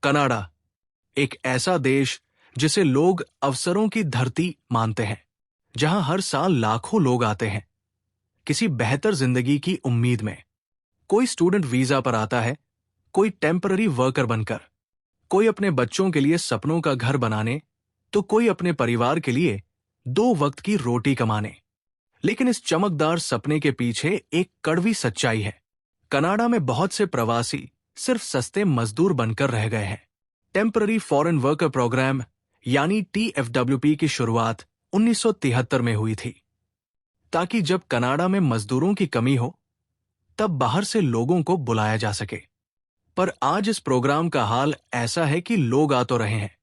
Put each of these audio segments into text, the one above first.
Canada एक ऐसा देश जिसे लोग अवसरों की धरती मानते हैं, जहां हर साल लाखों लोग आते हैं किसी बेहतर जिंदगी की उम्मीद में। कोई स्टूडेंट वीजा पर आता है, कोई टेम्पररी वर्कर बनकर, कोई अपने बच्चों के लिए सपनों का घर बनाने, तो कोई अपने परिवार के लिए 2 वक्त की रोटी कमाने। लेकिन इस चमकदार सपने के पीछे एक कड़वी सच्चाई है। कनाडा में बहुत से प्रवासी सिर्फ सस्ते मजदूर बनकर रह गए हैं। टेम्पररी फॉरेन वर्कर प्रोग्राम यानी TFWP की शुरुआत 1973 में हुई थी, ताकि जब कनाडा में मजदूरों की कमी हो तब बाहर से लोगों को बुलाया जा सके। पर आज इस प्रोग्राम का हाल ऐसा है कि लोग आ तो रहे हैं,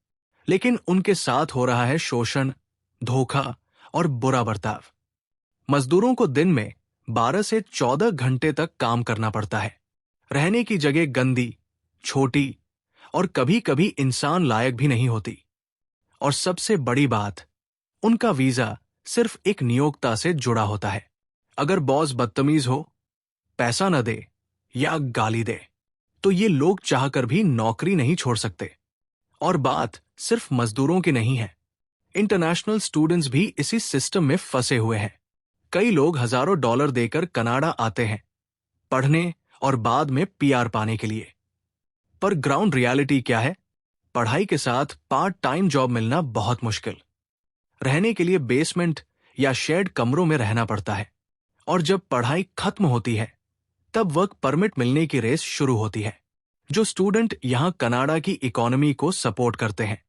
लेकिन उनके साथ हो रहा है शोषण, धोखा और बुरा बर्ताव। मजदूरों को दिन में 12 से 14 घंटे तक काम करना पड़ता है। रहने की जगह गंदी, छोटी और कभी-कभी इंसान लायक भी नहीं होती। और सबसे बड़ी बात, उनका वीजा सिर्फ एक नियोक्ता से जुड़ा होता है। अगर बॉस बदतमीज हो, पैसा न दे या गाली दे, तो ये लोग चाहकर भी नौकरी नहीं छोड़ सकते। और बात सिर्फ मजदूरों की नहीं है, इंटरनेशनल स्टूडेंट्स भी इसी सिस्टम में फंसे हुए हैं। कई लोग हजारों डॉलर देकर कनाडा आते हैं पढ़ने और बाद में PR पाने के लिए। पर ग्राउंड रियलिटी क्या है? पढ़ाई के साथ पार्ट टाइम जॉब मिलना बहुत मुश्किल। रहने के लिए बेसमेंट या शेड कमरों में रहना पड़ता है। और जब पढ़ाई खत्म होती है तब वर्क परमिट मिलने की रेस शुरू होती है। जो स्टूडेंट यहां कनाडा की इकोनॉमी को सपोर्ट करते हैं,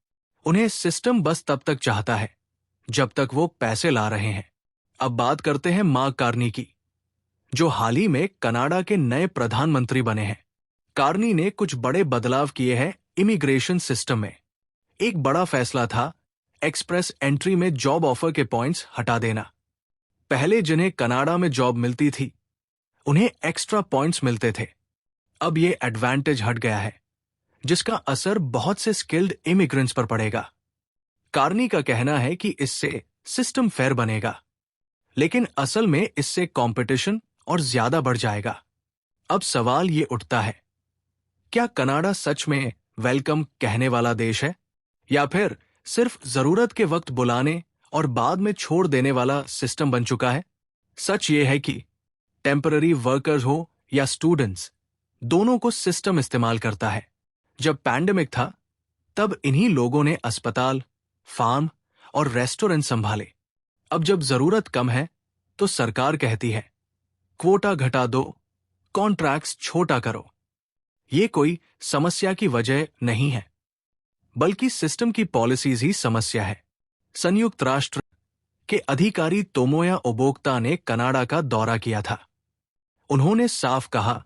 उन्हें सिस्टम बस तब तक चाहता है जब तक वो पैसे ला रहे हैं। अब बात करते हैं मार्क कार्नी की, जो हाल ही में कनाडा के नए प्रधानमंत्री बने हैं। कार्नी ने कुछ बड़े बदलाव किए हैं इमिग्रेशन सिस्टम में। एक बड़ा फैसला था एक्सप्रेस एंट्री में जॉब ऑफर के पॉइंट्स हटा देना। पहले जिन्हें कनाडा में जॉब मिलती थी, उन्हें एक्स्ट्रा पॉइंट्स मिलते थे। अब ये एडवांटेज हट गया है, जिसका असर बहुत से स्किल्ड इमिग्रेंट्स पर पड़ेगा। कार्नी का कहना है कि इससे सिस्टम फेयर बनेगा, लेकिन असल में इससे कंपटीशन और ज्यादा बढ़ जाएगा। अब सवाल ये उठता है, क्या कनाडा सच में वेलकम कहने वाला देश है, या फिर सिर्फ जरूरत के वक्त बुलाने और बाद में छोड़ देने वाला सिस्टम बन चुका है? सच ये है कि टेम्पररी वर्कर्स हो या स्टूडेंट्स, दोनों को सिस्टम इस्तेमाल करता है। जब पैंडेमिक था, तब इन्हीं लोगों ने अस्पताल, फार्म और रेस्टोरेंट संभाले। अब जब जरूरत कम है, तो सरकार कहती है क्वोटा घटा दो, कॉन्ट्रैक्ट्स छोटा करो। ये कोई समस्या की वजह नहीं है, बल्कि सिस्टम की पॉलिसीज ही समस्या है। संयुक्त राष्ट्र के अधिकारी तोमोया ओबोक्ता ने कनाडा का दौरा किया था। उन्होंने साफ कहा,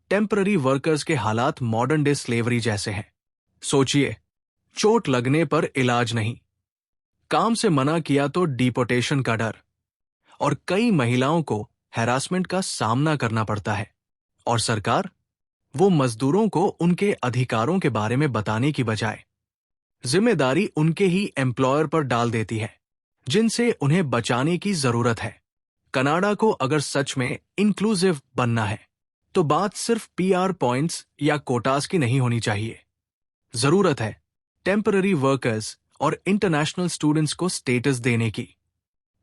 टेम्पररी वर्कर्स के हालात मॉडर्न डे स्लेवरी जैसे हैं। सोचिए, चोट लगने पर इलाज नहीं, काम से मना किया तो डिपोटेशन का डर, और कई महिलाओं को हैरासमेंट का सामना करना पड़ता है। और सरकार, वो मजदूरों को उनके अधिकारों के बारे में बताने की बजाय जिम्मेदारी उनके ही एम्प्लॉयर पर डाल देती है, जिनसे उन्हें बचाने की जरूरत है। कनाडा को अगर सच में इंक्लूसिव बनना है, तो बात सिर्फ PR पॉइंट्स या कोटास की नहीं होनी चाहिए। जरूरत है टेम्पररी वर्कर्स और इंटरनेशनल स्टूडेंट्स को स्टेटस देने की,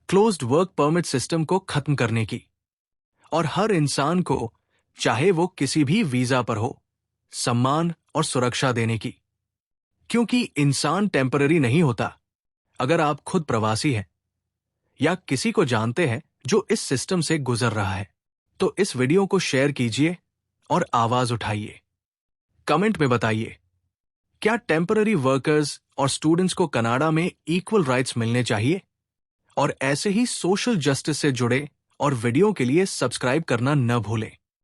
क्लोज्ड वर्क परमिट सिस्टम को खत्म करने की, और हर इंसान को, चाहे वो किसी भी वीजा पर हो, सम्मान और सुरक्षा देने की। क्योंकि इंसान टेम्पररी नहीं होता। अगर आप खुद प्रवासी हैं या किसी को जानते हैं जो इस सिस्टम से गुजर रहा है, तो इस वीडियो को शेयर कीजिए और आवाज उठाइए। कमेंट में बताइए, क्या टेम्पररी वर्कर्स और स्टूडेंट्स को कनाडा में इक्वल राइट्स मिलने चाहिए? और ऐसे ही सोशल जस्टिस से जुड़े और वीडियो के लिए सब्सक्राइब करना न भूलें।